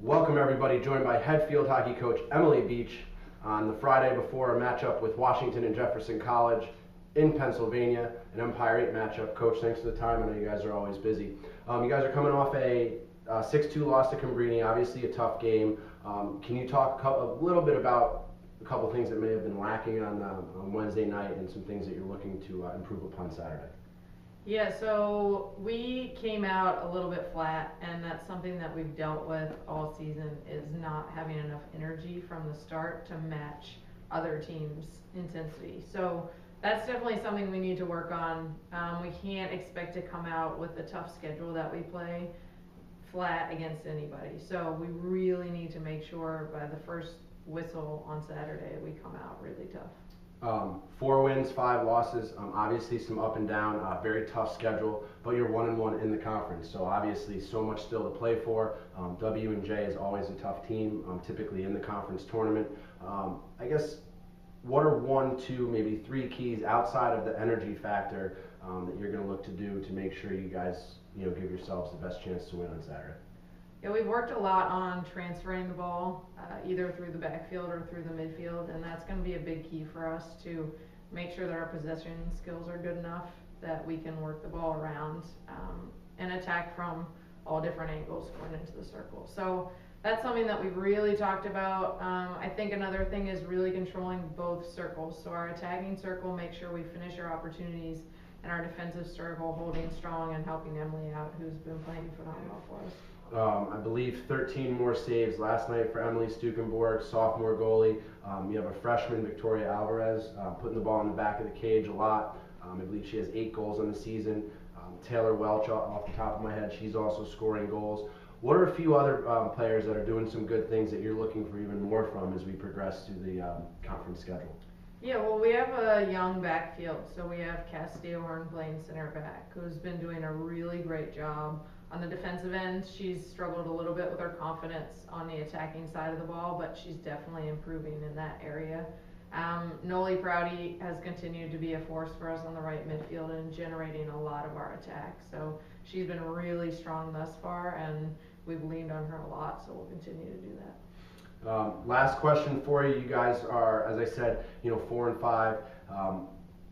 Welcome everybody, joined by head field hockey coach Emily Beach on the Friday before a matchup with Washington and Jefferson College in Pennsylvania, an Empire 8 matchup. Coach, thanks for the time. I know you guys are always busy. You guys are coming off a 6-2 loss to Cabrini, obviously a tough game. Can you talk a little bit about a couple things that may have been lacking on Wednesday night and some things that you're looking to improve upon Saturday? Yeah, so we came out a little bit flat, and that's something that we've dealt with all season, is not having enough energy from the start to match other teams' intensity. So that's definitely something we need to work on. We can't expect to come out with the tough schedule that we play flat against anybody. So we really need to make sure by the first whistle on Saturday we come out really tough. 4 wins, 5 losses, obviously some up and down, very tough schedule, but you're 1-1 in the conference, so obviously so much still to play for. W&J is always a tough team, typically in the conference tournament. I guess, what are 1, 2, maybe 3 keys outside of the energy factor that you're going to look to do to make sure you guys give yourselves the best chance to win on Saturday? Yeah, we've worked a lot on transferring the ball, either through the backfield or through the midfield, and that's going to be a big key for us to make sure that our possession skills are good enough that we can work the ball around and attack from all different angles going into the circle. So that's something that we've really talked about. I think another thing is really controlling both circles. So our attacking circle, make sure we finish our opportunities, and our defensive circle holding strong and helping Emily out, who's been playing phenomenal for us. I believe 13 more saves last night for Emily Stukenborg, sophomore goalie. You have a freshman, Victoria Alvarez, putting the ball in the back of the cage a lot. I believe she has 8 goals on the season. Taylor Welch, off the top of my head, she's also scoring goals. What are a few other players that are doing some good things that you're looking for even more from as we progress through the conference schedule? Yeah, well, we have a young backfield. So we have Cass Steelhorn playing center back, who's been doing a really great job. On the defensive end, she's struggled a little bit with her confidence on the attacking side of the ball, but she's definitely improving in that area. Noli Prouty has continued to be a force for us on the right midfield and generating a lot of our attack. So she's been really strong thus far, and we've leaned on her a lot, so we'll continue to do that. Last question for you. You guys are, as I said, 4-5,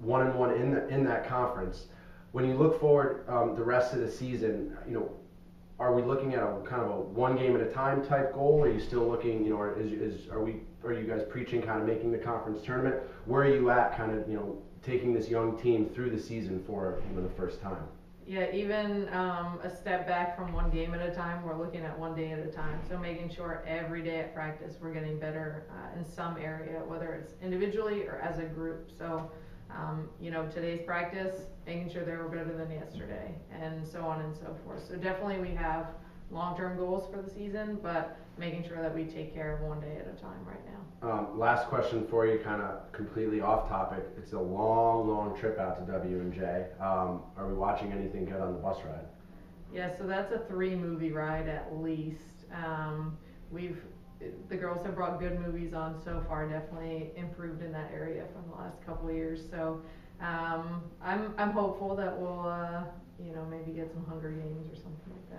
1-1 in that conference. When you look forward the rest of the season, are we looking at a kind of a 1 game at a time type goal? Are you still looking, or are you guys preaching kind of making the conference tournament? Where are you at, kind of taking this young team through the season for the first time? Yeah, even a step back from 1 game at a time, we're looking at 1 day at a time. So making sure every day at practice we're getting better in some area, whether it's individually or as a group. So today's practice, making sure they were better than yesterday, and so on and so forth. So definitely we have long-term goals for the season, but making sure that we take care of 1 day at a time right now. Last question for you, kind of completely off topic. It's a long trip out to W&J. Are we watching anything good on the bus ride? Yeah, so that's a 3-movie ride at least. The girls have brought good movies on so far, definitely improved in that area from the last couple of years. So I'm hopeful that we'll maybe get some Hunger Games or something like that.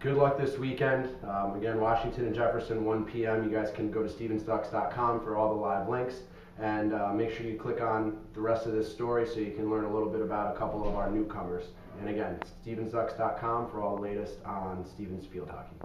Good luck this weekend. Again, Washington and Jefferson, 1 p.m. You guys can go to stevensducks.com for all the live links, and make sure you click on the rest of this story so you can learn a little bit about a couple of our newcomers. And again, stevensducks.com for all the latest on Stevens field hockey.